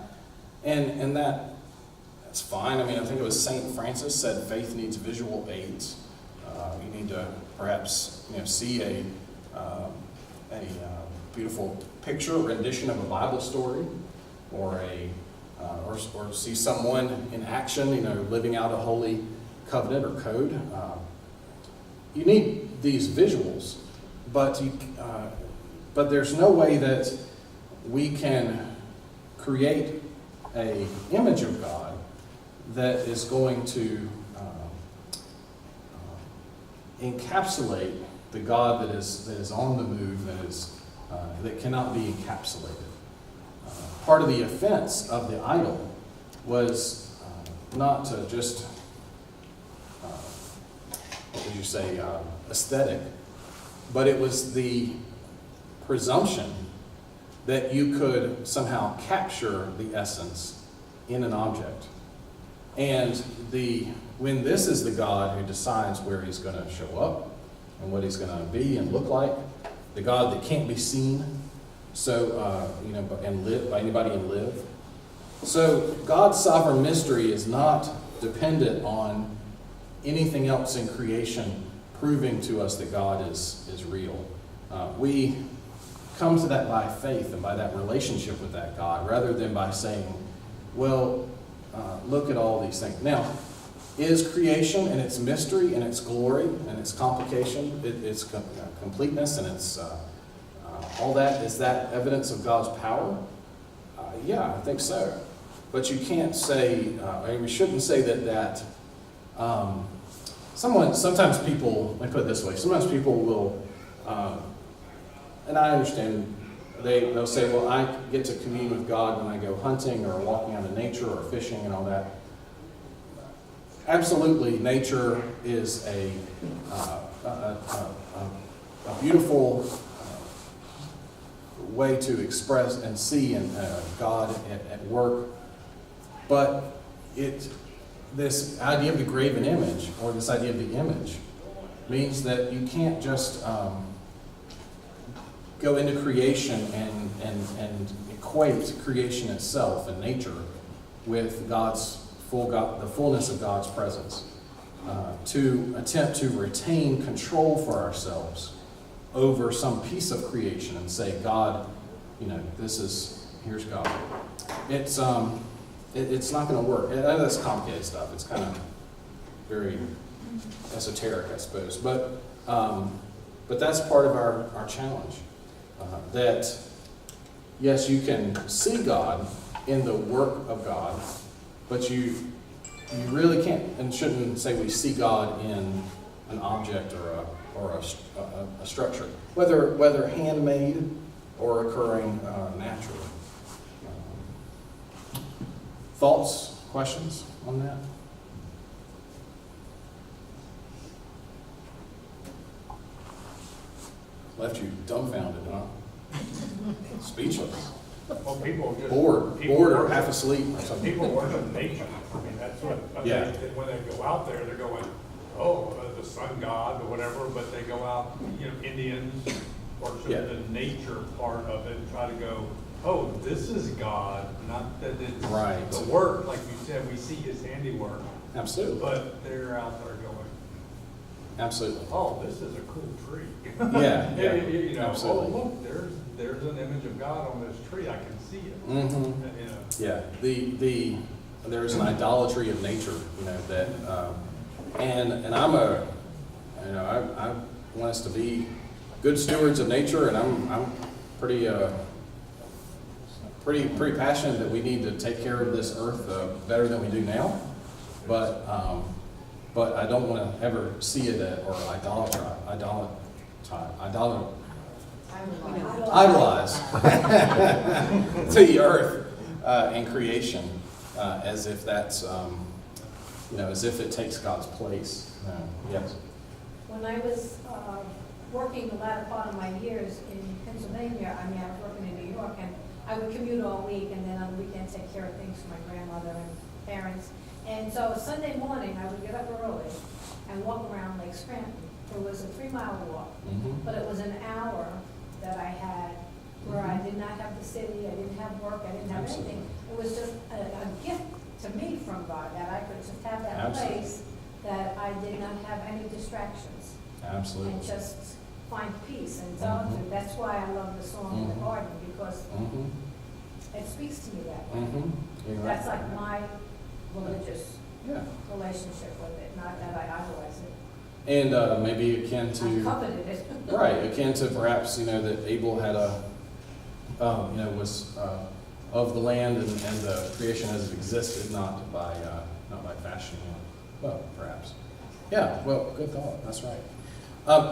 And that's fine. I think it was St. Francis said faith needs visual aids. You need to perhaps see a beautiful picture or rendition of a Bible story, or or see someone in action, living out a holy covenant or code. You need these visuals, but there's no way that we can create an image of God that is going to encapsulate the God that is on the move, that cannot be encapsulated. Part of the offense of the idol was not to just, what would you say, aesthetic, but it was the presumption that you could somehow capture the essence in an object. And when this is the God who decides where he's going to show up and what he's going to be and look like, the God that can't be seen, and live by anybody and live. So God's sovereign mystery is not dependent on anything else in creation proving to us that God is real. We come to that by faith and by that relationship with that God, rather than by saying, well, look at all these things. Now, is creation and its mystery and its glory and its complication, its completeness and its all that, is that evidence of God's power? Yeah, I think so. But you can't say, we shouldn't say that sometimes people, let me put it this way, sometimes people will, and I understand, they'll say, well, I get to commune with God when I go hunting or walking out in nature or fishing and all that. Absolutely, nature is a beautiful way to express and see God at work. But this idea of the graven image, or this idea of the image, means that you can't just go into creation and equate creation itself and nature with the fullness of God's presence. To attempt to retain control for ourselves over some piece of creation and say, God, here's God. It's not going to work. That's complicated stuff. It's kind of very esoteric, I suppose. But that's part of our challenge. That, yes, you can see God in the work of God, but you really can't and shouldn't say we see God in an object or a structure, whether handmade or occurring naturally. Thoughts, questions on that? Left you dumbfounded, huh? Speechless. Well, people just. Bored or half asleep or something. People worship nature. That's what, Yeah. when they go out there, they're going, the sun god or whatever, but they go out, Indians worship Yeah. the nature part of it and try to go, oh, this is God, not that it's Right. the work, like you said, we see his handiwork, Absolutely. but they're out there going, Absolutely. oh, this is a cool tree. Yeah, yeah, You know, absolutely. oh, look, there's an image of God on this tree, I can see it. Mm-hmm. You know, Yeah, there's an idolatry of nature, you know, that, and I'm I want us to be good stewards of nature, and I'm pretty passionate that we need to take care of this earth better than we do now, but I don't want to ever see it or idolize the earth and creation as if that's as if it takes God's place. Yes. When I was working the latter part of my years in Pennsylvania, I was working in New York, and I would commute all week, and then on the weekend take care of things for my grandmother and parents. And so Sunday morning, I would get up early and walk around Lake Scranton. It was a 3-mile walk, but it was an hour that I had where I did not have the city, I didn't have work, I didn't have Absolutely. anything. It was just a gift to me from God, that I could just have that Absolutely. place that I did not have any distractions. Absolutely. And just find peace and solitude. That's why I love the song in the garden, because it speaks to me that way. You're right. That's like my religious Yeah. relationship with it, not that I idolize it. And maybe akin I to coveted it. right, akin to perhaps that Abel had was of the land and the creation as it existed, not by fashioning it. Well, perhaps. Yeah. Well, good thought. That's right.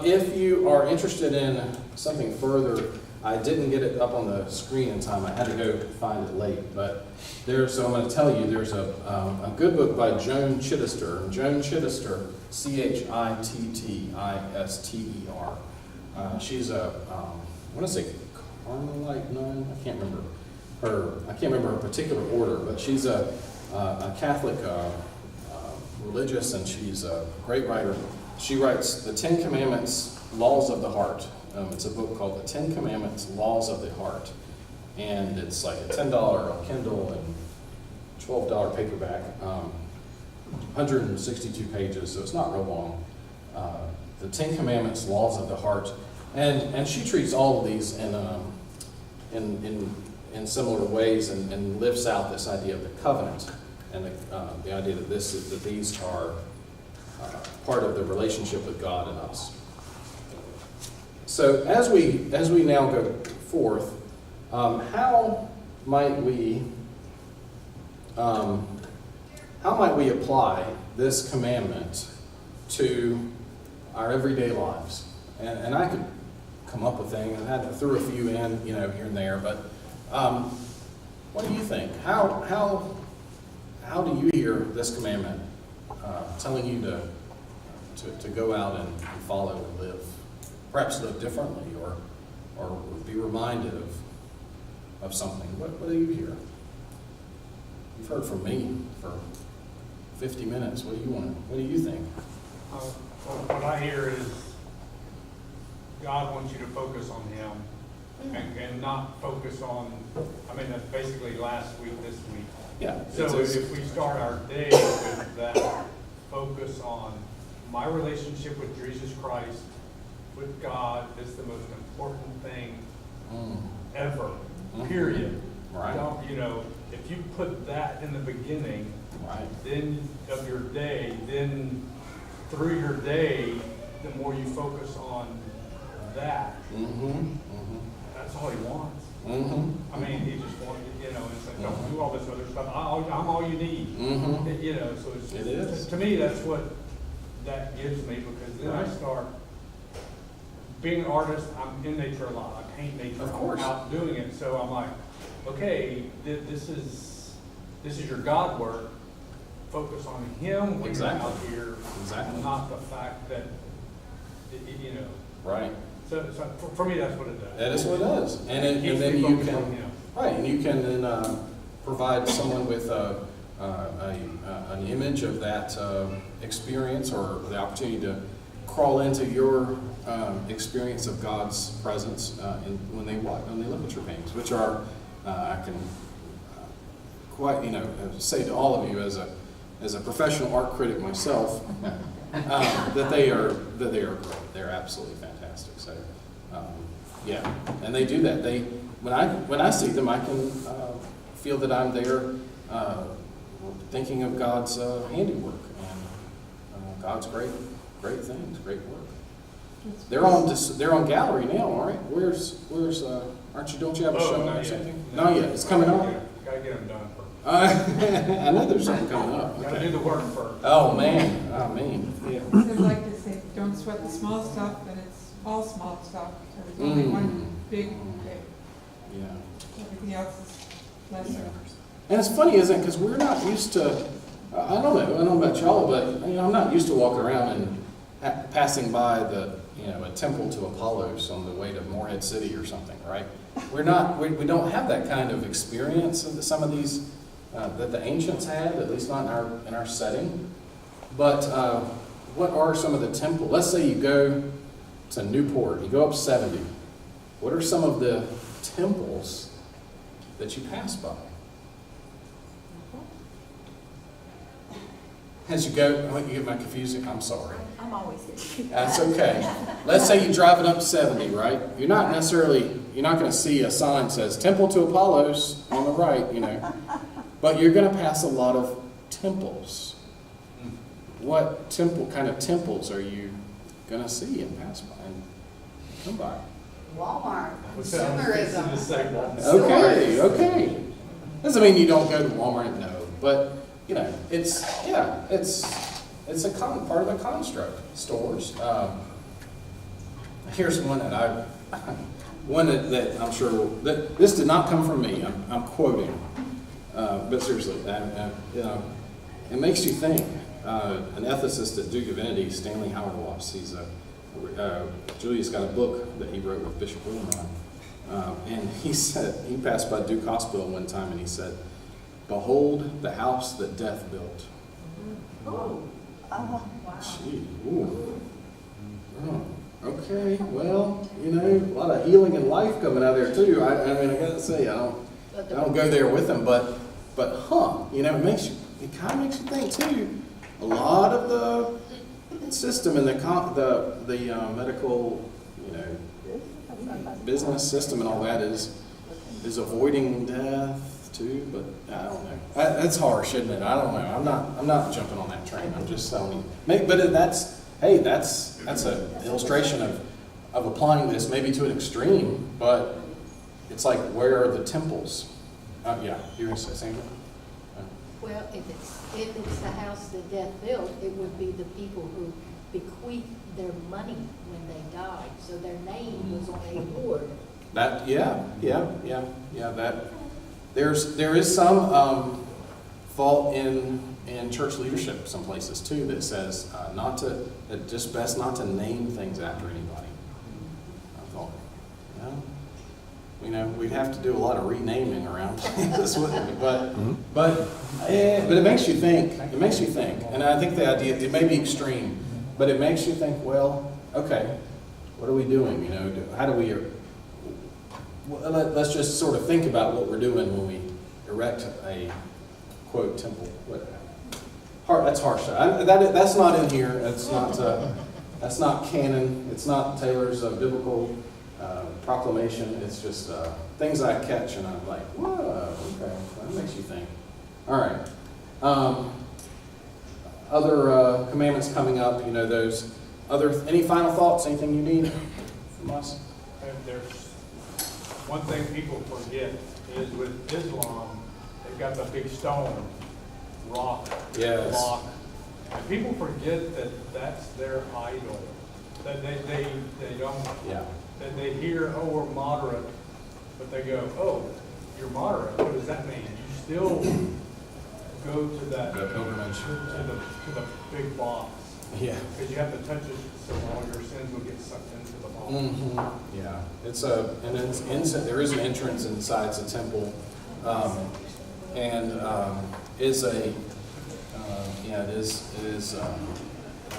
If you are interested in something further, I didn't get it up on the screen in time. I had to go find it late, but so I'm going to tell you, there's a good book by Joan Chittister. Joan Chittister, Chitttister. She's I want to say Carmelite nun. I can't remember her particular order, but she's a Catholic religious, and she's a great writer. She writes the 10 Commandments, Laws of the Heart. It's a book called The 10 Commandments, Laws of the Heart. And it's like a $10 Kindle and $12 paperback, 162 pages, so it's not real long. The 10 Commandments, Laws of the Heart. And she treats all of these in similar ways and lives out this idea of the covenant and the idea that these are part of the relationship with God and us. So as we now go forth, how might we apply this commandment to our everyday lives? And I could come up with things, and I threw a few in, here and there, but what do you think? How do you hear this commandment telling you to go out and follow and live? Perhaps live differently, or be reminded of something. What do you hear? You've heard from me for 50 minutes. What do you think? what I hear is God wants you to focus on Him and not focus on, that's basically last week, this week. Yeah. So if we start our day with that focus on my relationship with Jesus Christ, with God, is the most important thing ever, period. Right. If you put that in the beginning, Right. then of your day, then through your day, the more you focus on that, that's all He wants. He just wants, it's like, don't do all this other stuff. I'm all you need. So it's It is. to me, that's what that gives me, because then I start being an artist. I'm in nature a lot. I paint nature. Of course. I'm out doing it. So I'm like, okay, this is your God work. Focus on Him when Exactly. you're out here, Exactly. not the fact that, Right. So for me, that's what it does. That is what it does. And Keeps then me you focused on can, Him. right, and you can then provide someone with an image of that experience, or the opportunity to crawl into your experience of God's presence when they look at your paintings, which are I can quite, say to all of you as a professional art critic myself, that they are great. They're absolutely fantastic. So, yeah, and they do that. When I see them, I can feel that I'm there thinking of God's handiwork and God's great things, great work. They're on gallery now, all right? Where's don't you have a show not or yet. something? Not yet. It's coming up. Gotta get them done first. I know there's something coming up. Gotta do Okay. the work first. Oh man, yeah. I'd like to say, don't sweat the small stuff, but it's all small stuff. There's only one big, Yeah. everything else is lesser. And it's funny, isn't it? Because we're not used to. I don't know about y'all, but I'm not used to walking around and passing by a temple to Apollos on the way to Morehead City or something, right? We don't have that kind of experience of some of these that the ancients had, at least not in our setting. But what are some of the temples? Let's say you go to Newport, you go up 70. What are some of the temples that you pass by? As you go, you get my confusing. I'm sorry. I'm always here. That's okay. Let's say you're driving up 70, right? You're not going to see a sign that says Temple to Apollos on the right, but you're going to pass a lot of temples. What kind of temples are you going to see and pass by and come by? Walmart, What's that? I was fixing to say that. Okay. Doesn't mean you don't go to Walmart, no, but it's a part of the construct. Stores. Here's one that that I'm sure that this did not come from me. I'm quoting, but seriously, it makes you think. An ethicist at Duke Divinity, Stanley Howard Watts. Julius got a book that he wrote with Bishop Willimon, and he said he passed by Duke Hospital one time, and he said, "Behold the house that death built." Oh, Gee, ooh. Oh, okay, well, a lot of healing and life coming out of there too. I gotta say, I don't go there with them, but it kind of makes you think too. A lot of the system and the medical, business system and all that is avoiding death too, but I don't know. That's harsh, isn't it? I don't know. I'm not jumping on that train. I'm just telling you. But that's an illustration of applying this maybe to an extreme, but it's like, where are the temples? Yeah, you're going to say something? Well, if it's the house that death built, it would be the people who bequeathed their money when they died, so their name was on a board. That there is some fault in church leadership some places too that says that just best not to name things after anybody. I thought, we'd have to do a lot of renaming around places, wouldn't we? But it makes you think. It makes you think, and I think the idea, it may be extreme, but it makes you think. Well, okay, what are we doing? How do we? Let's just sort of think about what we're doing when we erect a quote temple. That's harsh. That's not in here. That's not canon. It's not Taylor's biblical proclamation. It's just things I catch and I'm like, whoa, okay, that makes you think. All right. Other commandments coming up. Those other. Any final thoughts? Anything you need from us? And there's one thing people forget is with Islam, they've got the big stone, rock, Yes. block. And people forget that that's their idol. That they don't, Yeah. that they hear, oh, we're moderate, but they go, oh, you're moderate, what does that mean? You still go to that, The pilgrimage. to the big box. Yeah. Because you have to touch it so all your sins will get sucked into the box. Mm-hmm. Yeah, there is an entrance inside the temple, it is an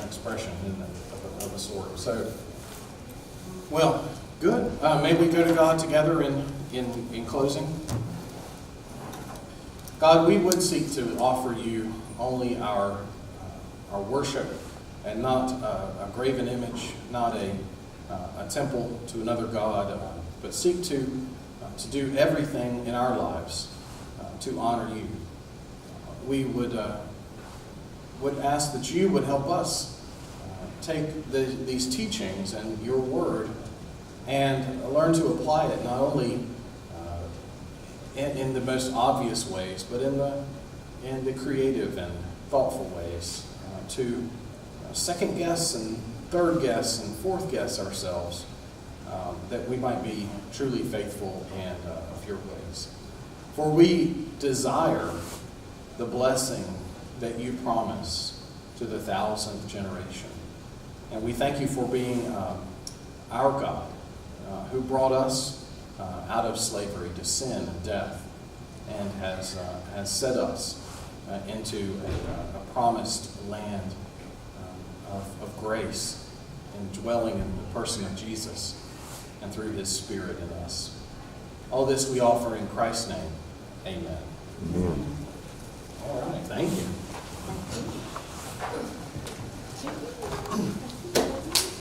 expression of a sort. So, well, good. May we go to God together in closing. God, we would seek to offer you only our worship, and not a graven image, not a temple to another god, but seek to do everything in our lives to honor you. We would ask that you would help us take these teachings and your word and learn to apply it not only in the most obvious ways, but in the creative and thoughtful ways, to second guess and third guess and fourth guess ourselves, that we might be truly faithful and of your ways. For we desire the blessing that you promise to the 1,000th generation. And we thank you for being our God, who brought us out of slavery to sin and death, and has set us into a promised land of grace, and dwelling in the person of Jesus and through his Spirit in us. All this we offer in Christ's name. Amen. Amen. All right, thank you.